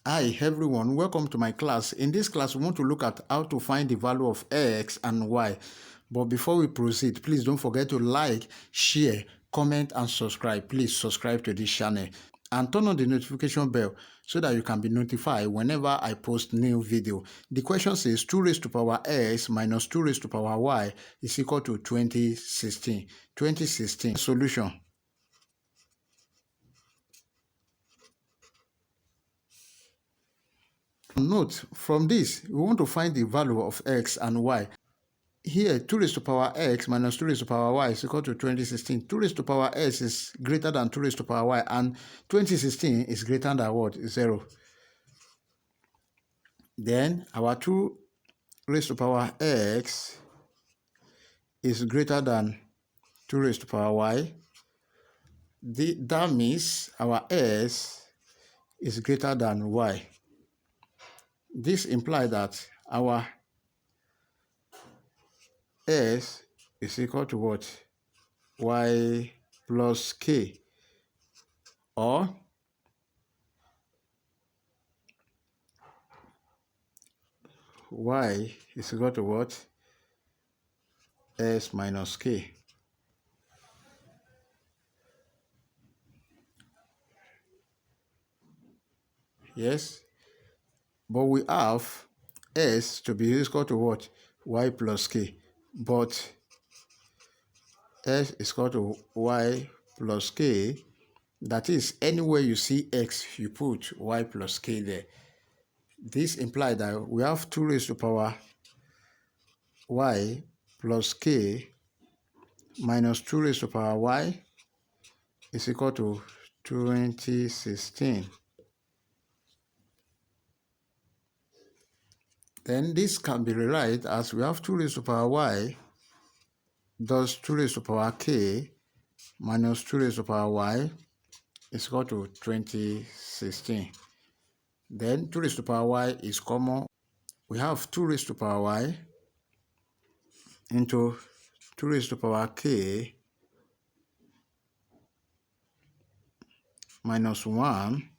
Hi everyone, welcome to my class. In this class, we want to look at how to find the value of x and y. But before we proceed, please don't forget to like, share, comment and subscribe. Please subscribe to this channel and turn on the notification bell so that you can be notified whenever I post new video. The question says 2 raised to power x minus 2 raised to power y is equal to 2016. 2016. Solution. Note, from this, we want to find the value of x and y. Here, 2 raised to power x minus 2 raised to power y is equal to 2016. 2 raised to power x is greater than 2 raised to power y, and 2016 is greater than what? 0. Then, our 2 raised to power x is greater than 2 raised to power y. That means our s is greater than y. This implies that our s is equal to what? Y plus k, or y is equal to what? S minus k. Yes, but we have s to be equal to what? Y plus k. But s is equal to y plus k. That is, anywhere you see x, you put y plus k there. This implies that we have 2 raised to power y plus k minus 2 raised to power y is equal to 2016. Then this can be rewritten as we have 2 raised to power y thus 2 raised to power k minus 2 raised to power y is equal to 2016. Then 2 raised to power y is common. We have 2 raised to power y into 2 raised to power k minus 1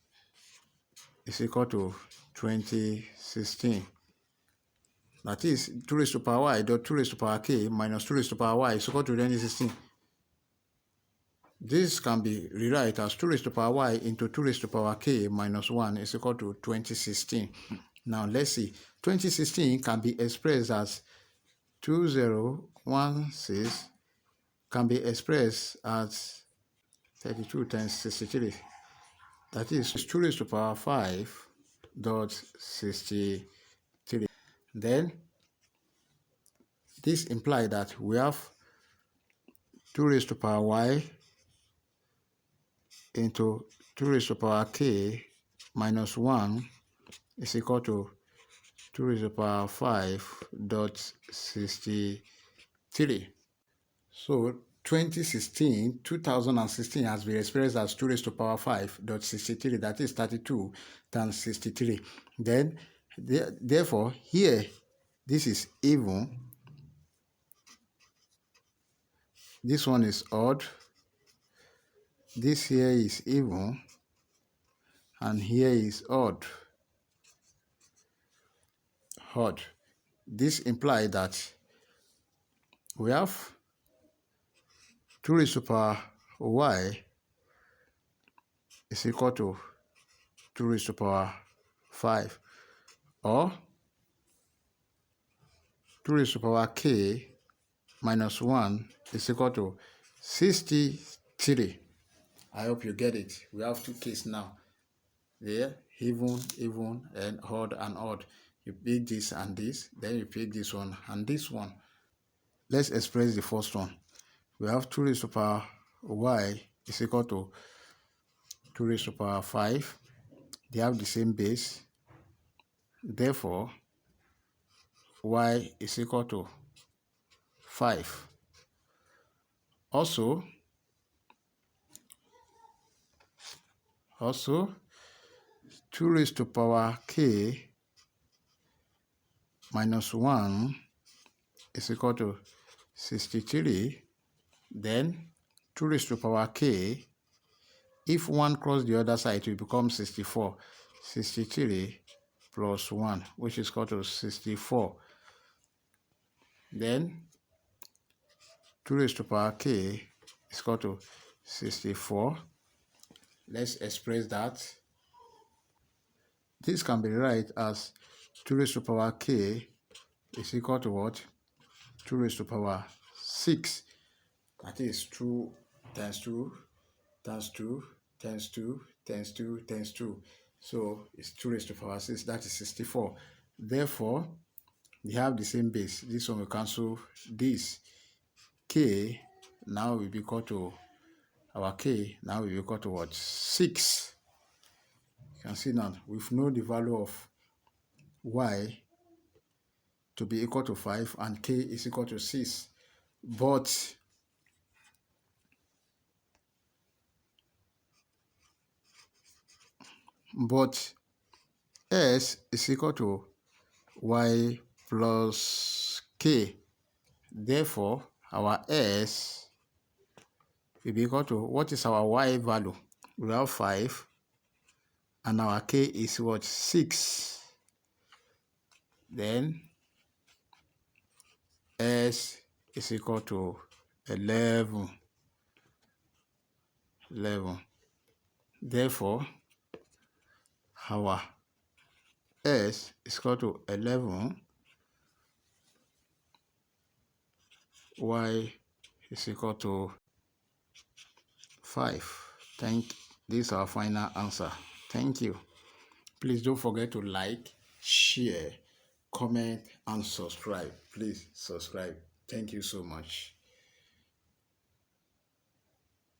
is equal to 2016. That is, 2 raised to power y dot 2 raised to power k minus 2 raised to power y is equal to 2016. This can be rewritten as 2 raised to power y into 2 raised to power k minus 1 is equal to 2016. Now let's see. 2016 can be expressed as 2016 can be expressed as 32 times 63. That is 2 raised to power 5 dot 63. Then this implies that we have 2 raised to power y into 2 raised to power k minus 1 is equal to 2 raised to power 5 dot 63. So 2016 has been expressed as 2 raised to power 5 dot 63. That is 32 times 63. Then therefore here this is even, this one is odd, this here is even, and here is odd. This implies that we have 2 raised to power y is equal to 2 raised to power 5, or 2 raised to power k minus 1 is equal to 63. I hope you get it. We have 2 cases now. There, even, and odd. You pick this and this, then you pick this one and this one. Let's express the first one. We have 2 raised to power y is equal to 2 raised to power 5. They have the same base. Therefore, y is equal to 5. Also, 2 raised to power k minus 1 is equal to 63. Then 2 raised to power k, if 1 cross the other side, it will become 64. 63 plus 1, which is equal to 64. Then 2 raised to power k is equal to 64. Let's express that. This can be written as 2 raised to power k is equal to what? 2 raised to power 6. That is 2 times 2 times 2 times 2 times 2 times 2. So it's 2 raised to power 6. That is 64. Therefore, we have the same base. This one will cancel this. K now will be equal to, our k now will be equal to what? 6. You can see now, we've known the value of y to be equal to 5 and k is equal to 6. But s is equal to y plus k. Therefore, our s will be equal to, what is our y value? We have 5 and our k is what? 6. Then s is equal to 11. Therefore, our s is equal to 11, y is equal to 5. This is our final answer. Thank you. Please don't forget to like, share, comment, and subscribe. Please subscribe. Thank you so much.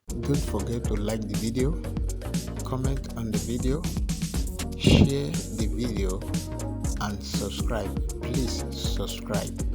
Don't forget to like the video, comment on the video, share the video, and subscribe. Please subscribe.